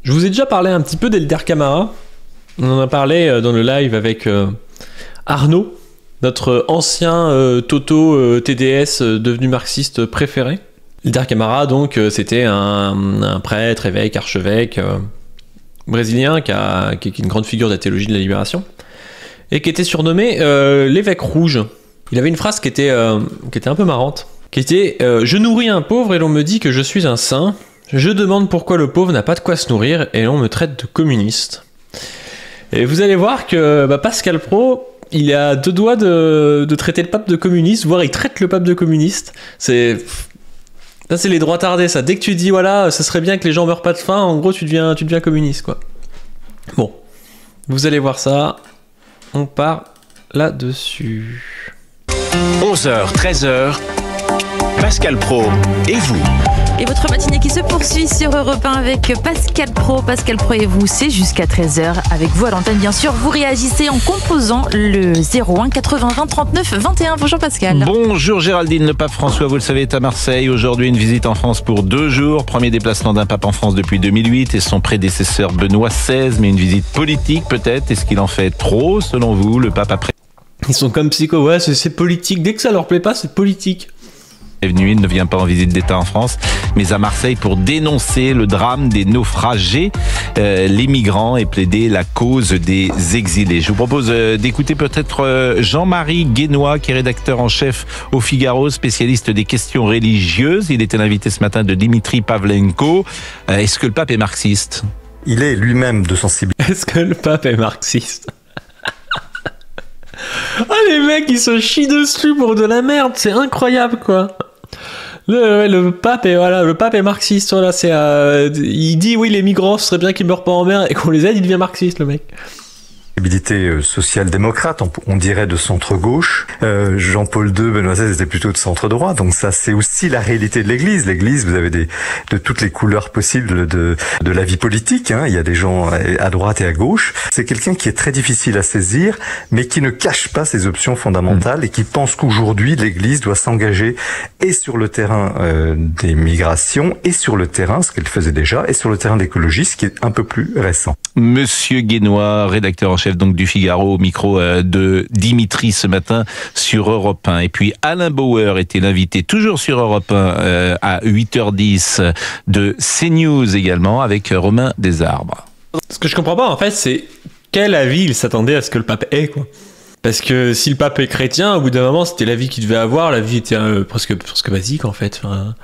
Je vous ai déjà parlé un petit peu d'Elder Camara. On en a parlé dans le live avec Arnaud, notre ancien Toto TDS devenu marxiste préféré. Elder Camara, donc, c'était un prêtre, évêque, archevêque brésilien qui est une grande figure de la théologie de la libération et qui était surnommé l'évêque rouge. Il avait une phrase qui était un peu marrante, qui était je nourris un pauvre et l'on me dit que je suis un saint. Je demande pourquoi le pauvre n'a pas de quoi se nourrir et l'on me traite de communiste. Et vous allez voir que Pascal Praud, il est à deux doigts de traiter le pape de communiste, voire il traite le pape de communiste. Ça, c'est les droits tardés, ça. Dès que tu dis, voilà, ça serait bien que les gens meurent pas de faim, en gros, tu deviens communiste, quoi. Bon, vous allez voir ça. On part là-dessus. 11h, 13h, Pascal Praud et vous. Et votre matinée qui se poursuit sur Europe 1 avec Pascal Praud. Pascal Praud et vous, c'est jusqu'à 13h. Avec vous à l'antenne, bien sûr. Vous réagissez en composant le 01 80 20 39 21. Bonjour Pascal. Bonjour Géraldine. Le pape François, vous le savez, est à Marseille. Aujourd'hui, une visite en France pour 2 jours. Premier déplacement d'un pape en France depuis 2008 et son prédécesseur Benoît XVI. Mais une visite politique peut-être. Est-ce qu'il en fait trop, selon vous, le pape après? Ils sont comme psycho. Ouais, c'est politique. Dès que ça leur plaît pas, c'est politique. Il ne vient pas en visite d'État en France, mais à Marseille pour dénoncer le drame des naufragés, les migrants, et plaider la cause des exilés. Je vous propose d'écouter peut-être Jean-Marie Guénois, qui est rédacteur en chef au Figaro, spécialiste des questions religieuses. Il était l'invité ce matin de Dimitri Pavlenko. Est-ce que le pape est marxiste? Il est lui-même de sensibilité. Est-ce que le pape est marxiste? Ah, les mecs, ils se chient dessus pour de la merde, c'est incroyable, quoi. Le pape est marxiste, voilà, il dit oui, les migrants, ce serait bien qu'ils meurent pas en mer et qu'on les aide, il devient marxiste, le mec. Social-démocrate, on dirait de centre-gauche. Jean-Paul II, Benoît XVI était plutôt de centre-droit, donc ça c'est aussi la réalité de l'Église. L'Église, vous avez de toutes les couleurs possibles de la vie politique, hein. Il y a des gens à droite et à gauche. C'est quelqu'un qui est très difficile à saisir, mais qui ne cache pas ses options fondamentales et qui pense qu'aujourd'hui l'Église doit s'engager et sur le terrain des migrations et sur le terrain, ce qu'elle faisait déjà, et sur le terrain d'écologie, ce qui est un peu plus récent. Monsieur Guénois, rédacteur en chef donc du Figaro, au micro de Dimitri ce matin sur Europe 1. Et puis Alain Bauer était l'invité toujours sur Europe 1 à 8h10 de CNews également avec Romain Desarbres. Ce que je comprends pas en fait, c'est quel avis il s'attendait à ce que le pape ait, quoi. Parce que si le pape est chrétien, au bout d'un moment c'était l'avis qu'il devait avoir, la vie était presque basique en fait. Enfin,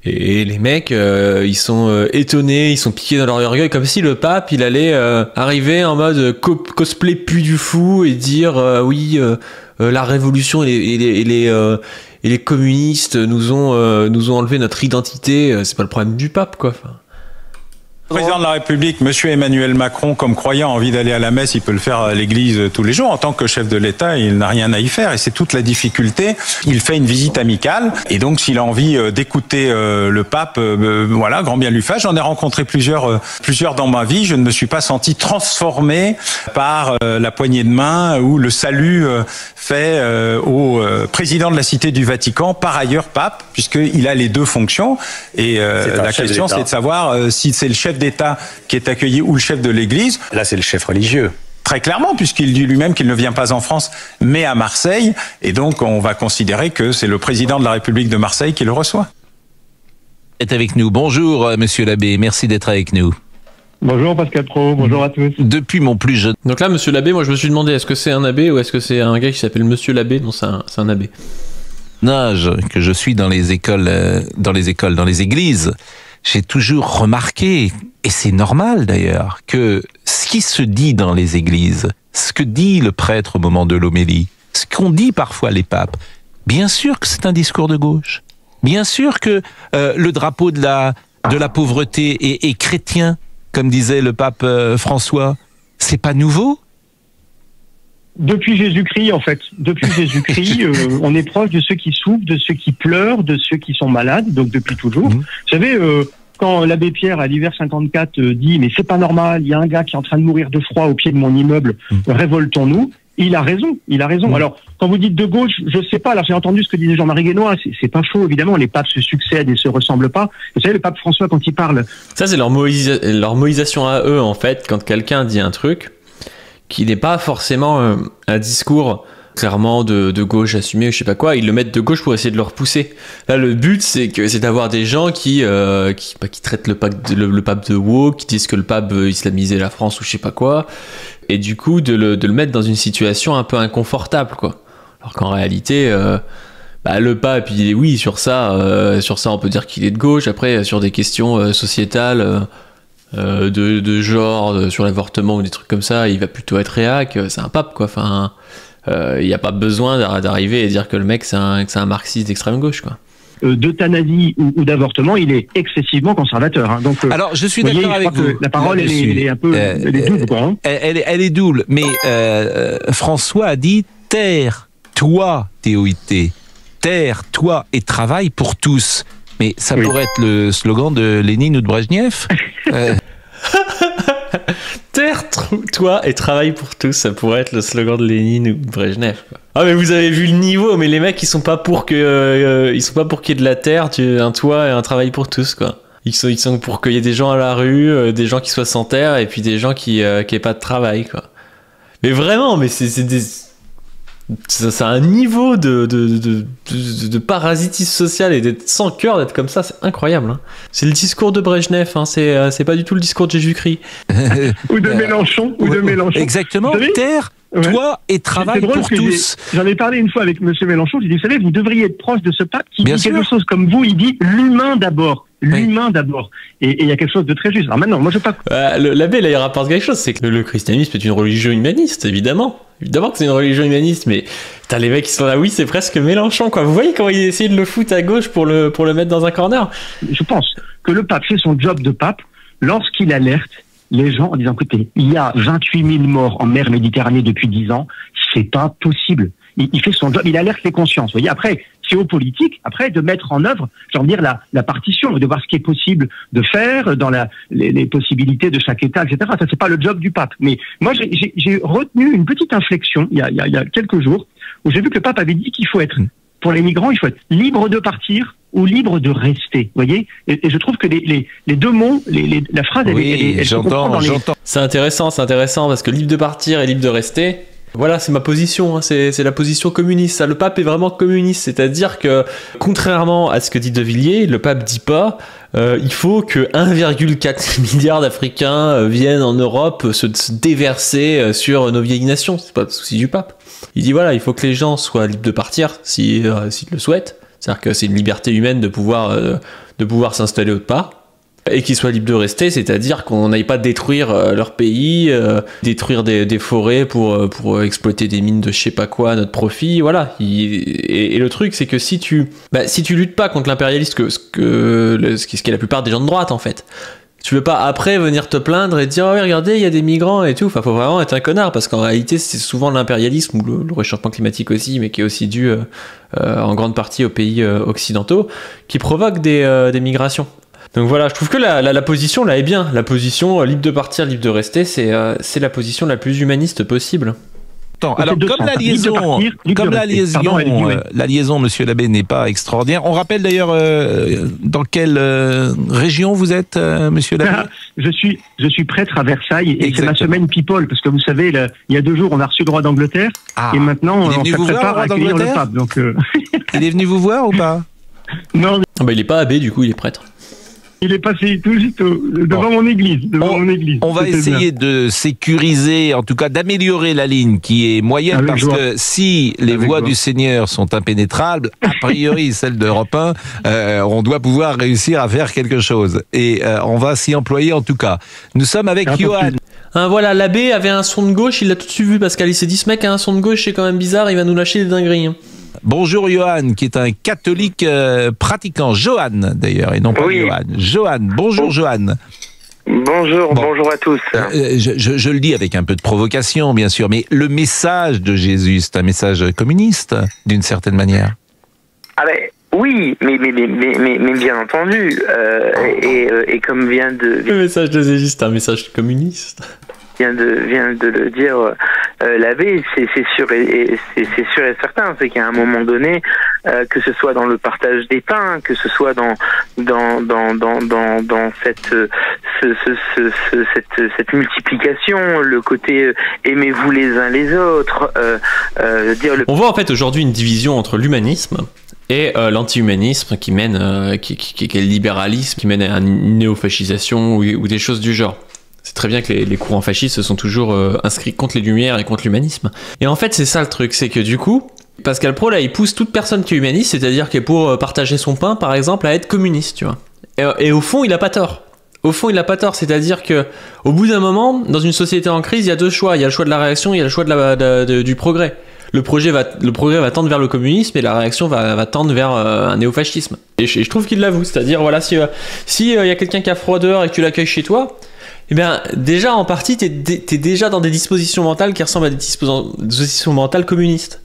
et les mecs, ils sont étonnés, ils sont piqués dans leur orgueil, comme si le pape, il allait arriver en mode cosplay pu du fou et dire oui, la révolution et les communistes nous ont enlevé notre identité. C'est pas le problème du pape, quoi. Enfin. Le président de la République, monsieur Emmanuel Macron, comme croyant, a envie d'aller à la messe, il peut le faire à l'église tous les jours. En tant que chef de l'État, il n'a rien à y faire et c'est toute la difficulté. Il fait une visite amicale et donc s'il a envie d'écouter le pape, voilà, grand bien lui fasse. J'en ai rencontré plusieurs dans ma vie. Je ne me suis pas senti transformé par la poignée de main ou le salut fait au président de la Cité du Vatican, par ailleurs pape, puisqu'il a les deux fonctions. Et la question, c'est de savoir si c'est le chef d'État qui est accueilli ou le chef de l'Église. Là, c'est le chef religieux. Très clairement, puisqu'il dit lui-même qu'il ne vient pas en France, mais à Marseille. Et donc, on va considérer que c'est le président de la République de Marseille qui le reçoit. Est avec nous. Bonjour, monsieur l'abbé. Merci d'être avec nous. Bonjour Pascal Praud, bonjour à tous. Depuis mon plus jeune... Donc là, monsieur l'abbé, moi je me suis demandé, est-ce que c'est un abbé ou est-ce que c'est un gars qui s'appelle monsieur l'abbé? Non, c'est un abbé. Âge que je suis dans les églises, j'ai toujours remarqué, et c'est normal d'ailleurs, que ce qui se dit dans les églises, ce que dit le prêtre au moment de l'homélie, ce qu'ont dit parfois les papes, bien sûr que c'est un discours de gauche. Bien sûr que le drapeau de la pauvreté est chrétien, comme disait le pape François. C'est pas nouveau. Depuis Jésus-Christ, en fait. Depuis Jésus-Christ, on est proche de ceux qui souffrent, de ceux qui pleurent, de ceux qui sont malades, donc depuis toujours. Vous savez, quand l'abbé Pierre, à l'hiver 54, dit « Mais c'est pas normal, il y a un gars qui est en train de mourir de froid au pied de mon immeuble, révoltons-nous », il a raison. Alors, quand vous dites de gauche, je sais pas, alors j'ai entendu ce que disait Jean-Marie Guénois, c'est pas faux, évidemment, les papes se succèdent et se ressemblent pas. Vous savez, le pape François, quand il parle... Ça, c'est leur moïsation à eux, en fait, quand quelqu'un dit un truc qui n'est pas forcément un discours clairement de gauche assumé, je sais pas quoi, ils le mettent de gauche pour essayer de le repousser. Là, le but, c'est d'avoir des gens qui traitent le pape de woke, qui disent que le pape veut islamiser la France ou je sais pas quoi, et du coup, de le mettre dans une situation un peu inconfortable, quoi. Alors qu'en réalité, le pape, oui, sur ça, on peut dire qu'il est de gauche. Après, sur des questions sociétales, de genre, sur l'avortement ou des trucs comme ça, il va plutôt être réac. C'est un pape, quoi. Enfin, il n'y a pas besoin d'arriver et dire que le mec, c'est un marxiste d'extrême gauche, quoi. D'euthanasie ou d'avortement, il est excessivement conservateur. Hein. Donc, alors, je suis d'accord avec vous. La parole, elle est un peu, elle est double, quoi. Hein. Elle est double, mais François a dit « Terre-toi, TOIT. Terre-toi et travaille pour tous ». Mais ça pourrait être le slogan de Lénine ou de Brejnev. Terre-toi et travaille pour tous, ça pourrait être le slogan de Lénine ou de Brejnev. Ah, mais vous avez vu le niveau, mais les mecs, ils sont pas pour qu'il y ait de la terre, un toit et un travail pour tous, quoi. Ils sont pour qu'il y ait des gens à la rue, des gens qui soient sans terre, et puis des gens qui aient pas de travail, quoi. Mais vraiment, mais c'est un niveau de parasitisme social et d'être sans cœur, d'être comme ça, c'est incroyable. Hein. C'est le discours de Brejnev, hein, c'est pas du tout le discours de Jésus-Christ. ou de Mélenchon. Exactement, terre, toi et travail pour tous. J'en ai parlé une fois avec M. Mélenchon, j'ai dit, vous savez, vous devriez être proche de ce pape qui dit quelque chose comme vous, il dit l'humain d'abord. L'humain d'abord. Et il y a quelque chose de très juste. Alors maintenant, moi je pas... L'abbé, là, il rapporte quelque chose, c'est que le christianisme est une religion humaniste, évidemment. Évidemment que c'est une religion humaniste, mais t'as les mecs qui sont là, oui, c'est presque Mélenchon, quoi. Vous voyez comment il essaie de le foutre à gauche pour le mettre dans un corner. Je pense que le pape fait son job de pape lorsqu'il alerte les gens en disant, écoutez, il y a 28 000 morts en mer Méditerranée depuis 10 ans, c'est pas possible. Il fait son job, il alerte les consciences. Vous voyez, après, c'est aux politiques, après, de mettre en œuvre, j'ai envie de dire, la partition, de voir ce qui est possible de faire dans les possibilités de chaque État, etc. Ça, c'est pas le job du pape. Mais moi, j'ai retenu une petite inflexion il y a quelques jours où j'ai vu que le pape avait dit qu'il faut être, pour les migrants, il faut être libre de partir ou libre de rester. Vous voyez, et je trouve que les deux mots, la phrase, elle se comprend dans les... C'est intéressant parce que libre de partir et libre de rester. Voilà, c'est ma position, hein, c'est la position communiste. Ça, le pape est vraiment communiste, c'est-à-dire que, contrairement à ce que dit De Villiers, le pape dit pas il faut que 1,4 milliard d'Africains viennent en Europe se déverser sur nos vieilles nations. C'est pas le souci du pape. Il dit voilà, il faut que les gens soient libres de partir s'ils le souhaitent. C'est-à-dire que c'est une liberté humaine de pouvoir s'installer autre part. Et qu'ils soient libres de rester, c'est-à-dire qu'on n'aille pas détruire leur pays, détruire des forêts pour exploiter des mines de je sais pas quoi à notre profit, voilà. Et le truc, c'est que si tu luttes pas contre l'impérialisme, ce qu'est la plupart des gens de droite, en fait, tu veux pas après venir te plaindre et te dire oh, regardez, il y a des migrants et tout. Enfin, faut vraiment être un connard parce qu'en réalité, c'est souvent l'impérialisme ou le réchauffement climatique aussi, mais qui est aussi dû en grande partie aux pays occidentaux, qui provoque des migrations. Donc voilà, je trouve que la position là est bien. La position libre de partir, libre de rester, c'est la position la plus humaniste possible. Alors, comme la liaison, monsieur l'abbé, n'est pas extraordinaire. On rappelle d'ailleurs dans quelle région vous êtes, monsieur l'abbé. Je suis prêtre à Versailles et c'est ma semaine people, parce que vous savez, il y a 2 jours, on a reçu le roi d'Angleterre et maintenant on se prépare à accueillir le pape. Donc, il est venu vous voir ou pas? Non. Il n'est pas abbé, du coup, il est prêtre. Il est passé tout juste devant mon église. On va essayer de sécuriser, en tout cas d'améliorer la ligne qui est moyenne, parce que si les voies du Seigneur sont impénétrables, a priori celles d'Europe 1, on doit pouvoir réussir à faire quelque chose. Et on va s'y employer en tout cas. Nous sommes avec Johan. Voilà, l'abbé avait un son de gauche, il l'a tout de suite vu, Pascal. Il s'est dit, ce mec a un son de gauche, c'est quand même bizarre, il va nous lâcher des dingueries. Bonjour Johan, qui est un catholique pratiquant. Johan d'ailleurs, et non pas Johan. Johan, bonjour Johan. Bonjour à tous. Je le dis avec un peu de provocation, bien sûr, mais le message de Jésus, c'est un message communiste, d'une certaine manière. Oui, mais bien entendu. Et comme vient de... Le message de Jésus, c'est un message communiste. Vient de le dire l'abbé, c'est sûr et certain, c'est qu'à un moment donné, que ce soit dans le partage des pains, que ce soit dans cette multiplication, le côté aimez-vous les uns les autres, On voit en fait aujourd'hui une division entre l'humanisme et l'anti-humanisme qui est le libéralisme, qui mène à une néofascisation ou des choses du genre. C'est très bien que les courants fascistes se sont toujours inscrits contre les Lumières et contre l'humanisme. Et en fait, c'est ça le truc, c'est que du coup, Pascal Praud, là, il pousse toute personne qui est humaniste, c'est-à-dire qui est pour partager son pain, par exemple, à être communiste, tu vois. Et au fond, il a pas tort. Au fond, il a pas tort, c'est-à-dire que au bout d'un moment, dans une société en crise, il y a deux choix. Il y a le choix de la réaction, il y a le choix du progrès. Le progrès va tendre vers le communisme et la réaction va tendre vers un néofascisme. Et je trouve qu'il l'avoue, c'est-à-dire, voilà, si y a quelqu'un qui a froid dehors et que tu l'accueilles chez toi, eh bien, déjà, en partie, t'es déjà dans des dispositions mentales qui ressemblent à des dispositions mentales communistes.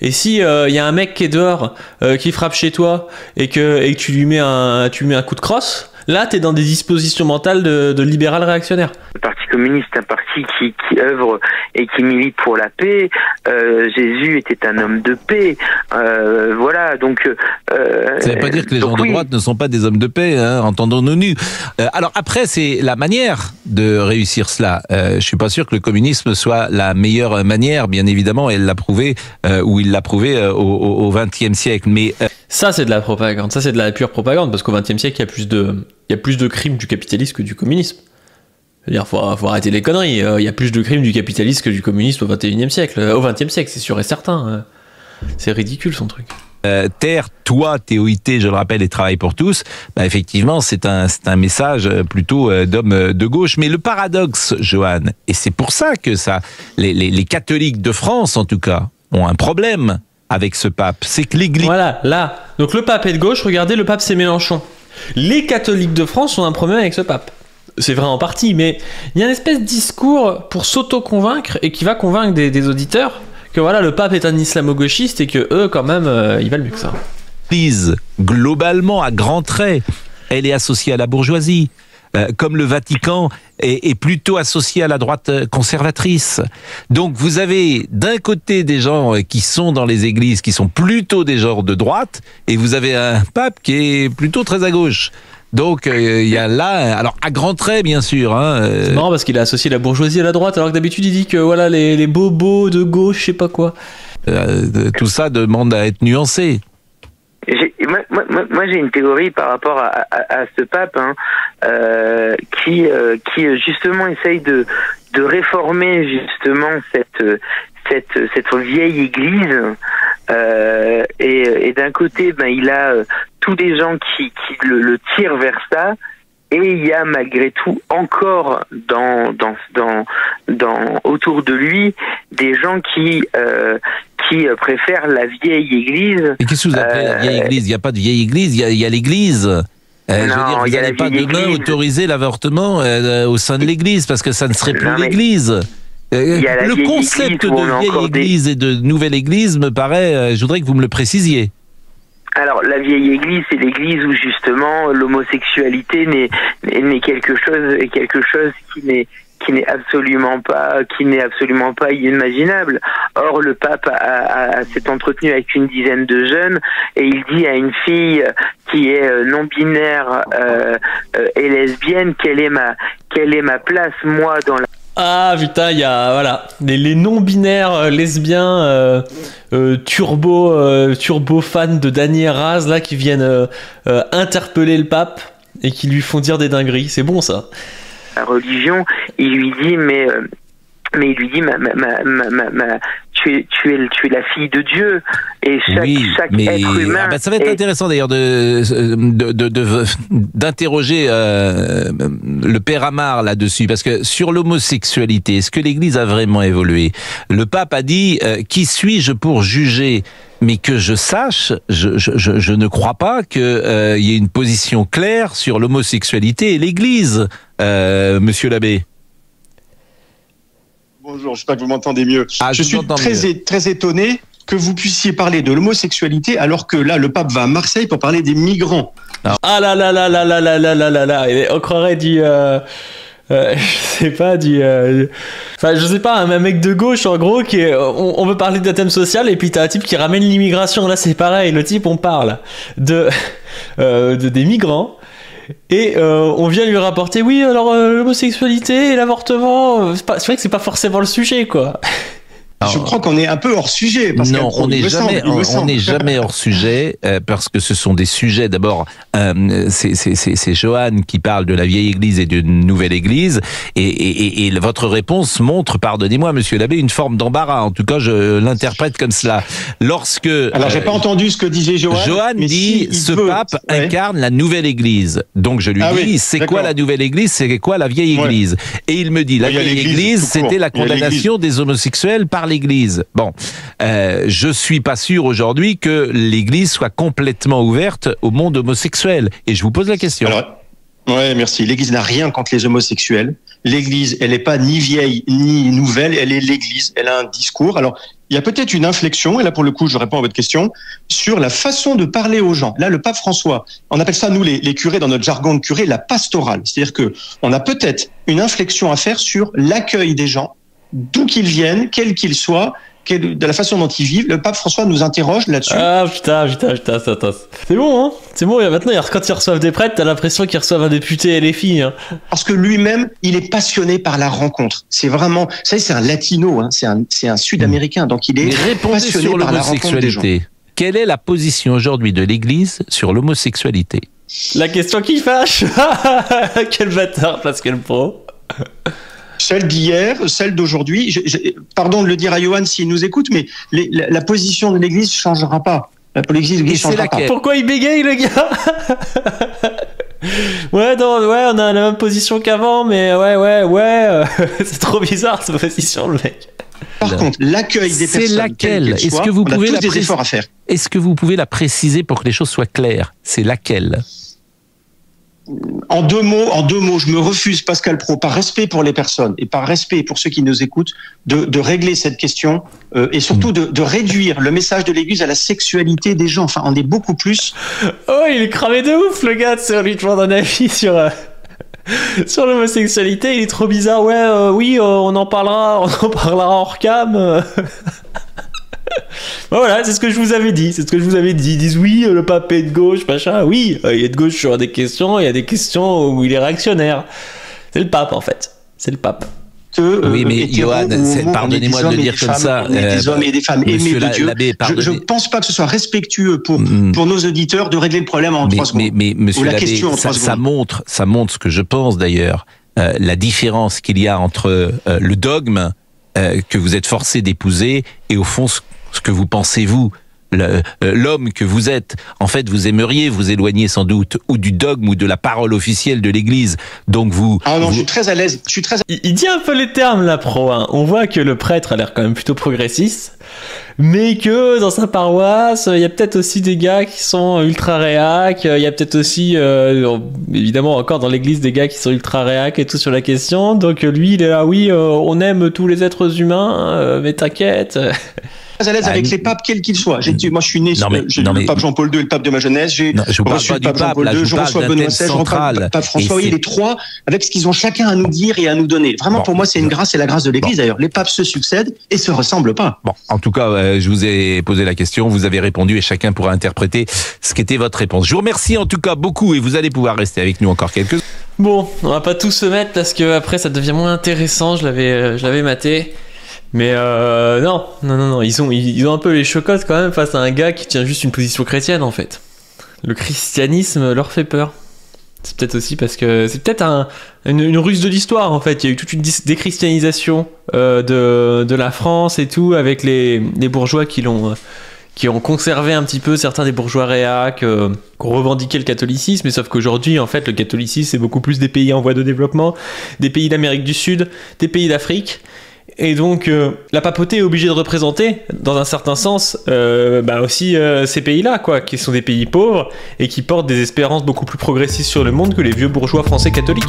Et si y a un mec qui est dehors, qui frappe chez toi, et que tu lui mets un coup de crosse, là, t'es dans des dispositions mentales de libéral réactionnaire. Le Parti communiste est un parti qui œuvre et qui milite pour la paix. Jésus était un homme de paix. Voilà, donc... ça ne veut pas dire que les gens de droite ne sont pas des hommes de paix, hein, entendons-nous nus. Alors après, c'est la manière de réussir cela. Je suis pas sûr que le communisme soit la meilleure manière, bien évidemment, elle l'a prouvé, ou il l'a prouvé au XXe siècle, mais... Ça, c'est de la propagande, ça c'est de la pure propagande, parce qu'au XXe siècle, il y a plus de crimes du capitalisme que du communisme. C'est-à-dire, faut arrêter les conneries. Il y a plus de crimes du capitalisme que du communisme au XXe siècle. Au XXe siècle, c'est sûr et certain. C'est ridicule, son truc. Terre, toi, TOIT, je le rappelle, et Travail pour tous, bah, effectivement, c'est un message plutôt d'homme de gauche. Mais le paradoxe, Johan, et c'est pour ça que les catholiques de France, en tout cas, ont un problème avec ce pape, c'est que l'Église... Voilà, là. Donc le pape est de gauche, regardez, le pape c'est Mélenchon. Les catholiques de France ont un problème avec ce pape. C'est vrai en partie, mais il y a une espèce de discours pour s'auto-convaincre et qui va convaincre des auditeurs que voilà, le pape est un islamo-gauchiste et que eux, quand même, ils valent mieux que ça. L'Église, globalement, à grands traits, elle est associée à la bourgeoisie. Comme le Vatican est plutôt associé à la droite conservatrice. Donc vous avez d'un côté des gens qui sont dans les églises, qui sont plutôt des gens de droite, et vous avez un pape qui est plutôt très à gauche. Donc il y a là, alors à grands traits bien sûr. C'est marrant parce qu'il a associé la bourgeoisie à la droite, alors que d'habitude il dit que voilà les bobos de gauche, je sais pas quoi. Tout ça demande à être nuancé. Moi, j'ai une théorie par rapport à ce pape qui justement essaye de réformer justement cette vieille église et d'un côté il a tous des gens qui le tirent vers ça, et il y a malgré tout encore autour de lui des gens qui préfèrent la vieille église. Et qu'est-ce que vous appelez la vieille église? Il n'y a pas de vieille église, il y a l'église. Je veux dire, vous n'allez pas demain autoriser l'avortement au sein de l'église, parce que ça ne serait plus l'église. Le concept de vieille église et de nouvelle église me paraît, je voudrais que vous me le précisiez. Alors, la vieille église, c'est l'église où justement l'homosexualité n'est quelque chose qui n'est absolument pas imaginable. Or, le pape s'est entretenu avec une dizaine de jeunes et il dit à une fille qui est non binaire et lesbienne quelle est ma place moi dans la... Ah putain, il y a voilà les non-binaires lesbiens turbo fans de Danny Raz là qui viennent interpeller le pape et qui lui font dire des dingueries. C'est bon ça. La religion, il lui dit mais il lui dit tu es la fille de Dieu, et chaque être humain. Ça va être intéressant d'ailleurs d'interroger le père Amar là-dessus, parce que sur l'homosexualité, est-ce que l'Église a vraiment évolué? Le pape a dit qui suis-je pour juger? Mais que je sache, je ne crois pas qu'il y ait une position claire sur l'homosexualité et l'Église, monsieur l'abbé. Bonjour, j'espère que vous m'entendez mieux. Je suis très étonné que vous puissiez parler de l'homosexualité alors que là, le pape va à Marseille pour parler des migrants. Ah là là là là là là là là là là, on croirait du je sais pas, enfin, je sais pas, un mec de gauche, en gros, qui est, on veut parler d'un thème social, et puis t'as un type qui ramène l'immigration. Là, c'est pareil, le type, on parle des migrants, et on vient lui rapporter, oui, alors, l'homosexualité et l'avortement, c'est vrai que c'est pas forcément le sujet, quoi. Je crois qu'on est un peu hors sujet. Non, on n'est jamais hors sujet parce que ce sont des sujets. D'abord, c'est Johan qui parle de la vieille Église et d'une nouvelle Église, et votre réponse montre, pardonnez-moi, Monsieur l'abbé, une forme d'embarras. En tout cas, je l'interprète comme cela. Alors, j'ai pas entendu ce que disait Johan. Johan dit ce pape incarne la nouvelle Église. Donc je lui dis, c'est quoi la nouvelle Église, c'est quoi la vieille Église? Et il me dit, la vieille Église, c'était la condamnation des homosexuels par l'Église. Bon, je suis pas sûr aujourd'hui que l'Église soit complètement ouverte au monde homosexuel. Et je vous pose la question. Alors, ouais, merci. L'Église n'a rien contre les homosexuels. L'Église, elle n'est pas ni vieille ni nouvelle. Elle est l'Église. Elle a un discours. Alors, il y a peut-être une inflexion, et là pour le coup je réponds à votre question, sur la façon de parler aux gens. Là, le pape François, on appelle ça, nous les curés, dans notre jargon de curé, la pastorale. C'est-à-dire que on a peut-être une inflexion à faire sur l'accueil des gens, d'où qu'ils viennent, quels qu'ils soient, de la façon dont ils vivent. Le pape François nous interroge là-dessus. Ah putain, c'est bon, hein. C'est bon, maintenant, quand ils reçoivent des prêtres, t'as l'impression qu'ils reçoivent un député LFI. Hein. Parce que lui-même, il est passionné par la rencontre. C'est vraiment, vous savez, c'est un latino, hein. C'est un sud-américain, donc il est passionné sur par la rencontre des gens. Quelle est la position aujourd'hui de l'Église sur l'homosexualité? La question qui fâche. Quel bâtard, Pascal Pro. Celle d'hier, celle d'aujourd'hui. Pardon de le dire à Johan s'il nous écoute, mais la position de l'Église ne changera pas. L'Église ne changera pas. Pourquoi il bégaye, le gars? Ouais, on a la même position qu'avant, mais ouais. C'est trop bizarre, cette position, le mec. Par contre, l'accueil des personnes, c'est laquelle? Est-ce que vous pouvez des efforts à faire. Est-ce que vous pouvez la préciser pour que les choses soient claires? C'est laquelle? En deux mots, je me refuse, Pascal Pro, par respect pour les personnes et par respect pour ceux qui nous écoutent, de régler cette question et surtout de réduire le message de l'Église à la sexualité des gens. Enfin, on est beaucoup plus. Oh, il est cramé de ouf, le gars, sur lui demande un avis sur l'homosexualité. Il est trop bizarre. Ouais, oui, on en parlera hors cam. Bon, voilà, c'est ce que je vous avais dit. Ils disent oui, le pape est de gauche, machin. Oui, il est de gauche sur des questions. Il y a des questions où il est réactionnaire. C'est le pape, en fait. C'est le pape. Oui, mais Johan, pardonnez-moi de le dire comme ça. Des hommes et des femmes aimés de Dieu. Je ne pense pas que ce soit respectueux pour nos auditeurs de régler le problème en 3 secondes. Mais monsieur l'abbé, ça montre ce que je pense d'ailleurs, la différence qu'il y a entre le dogme que vous êtes forcé d'épouser et au fond ce que vous pensez vous. L'homme que vous êtes, en fait, vous aimeriez vous éloigner sans doute ou du dogme ou de la parole officielle de l'Église. Donc je suis très à l'aise. Il dit un peu les termes là, Pro. Hein. On voit que le prêtre a l'air quand même plutôt progressiste, mais que dans sa paroisse, il y a peut-être aussi des gars qui sont ultra réac. Il y a peut-être aussi, évidemment, encore dans l'Église, des gars qui sont ultra réac et tout sur la question. Donc lui, il est là, oui, on aime tous les êtres humains, mais t'inquiète. Très à l'aise avec les papes, quels qu'ils soient. Moi, je suis né le pape Jean-Paul II, le pape de ma jeunesse. J'ai reçu le pape Jean-Paul II, je reçois Benoît XVI, je reçois le pape François. Oui, les trois, avec ce qu'ils ont chacun à nous dire et à nous donner. Vraiment, pour moi, c'est une grâce, c'est la grâce de l'Église d'ailleurs. Les papes se succèdent et se ressemblent pas. Bon, en tout cas, je vous ai posé la question, vous avez répondu et chacun pourra interpréter ce qu'était votre réponse. Je vous remercie en tout cas beaucoup et vous allez pouvoir rester avec nous encore quelques. Bon, on va pas tous se mettre parce que après ça devient moins intéressant. Je l'avais maté. Mais non, ils ont un peu les chocottes quand même face à un gars qui tient juste une position chrétienne en fait. Le christianisme leur fait peur. C'est peut-être aussi parce que c'est peut-être une ruse de l'histoire en fait. Il y a eu toute une déchristianisation de la France et tout avec les bourgeois qui ont conservé un petit peu, certains des bourgeois réac, qui ont revendiqué le catholicisme, mais sauf qu'aujourd'hui, en fait, le catholicisme, c'est beaucoup plus des pays en voie de développement, des pays d'Amérique du Sud, des pays d'Afrique. Et donc, la papauté est obligée de représenter, dans un certain sens, aussi ces pays-là, quoi, qui sont des pays pauvres et qui portent des espérances beaucoup plus progressistes sur le monde que les vieux bourgeois français catholiques.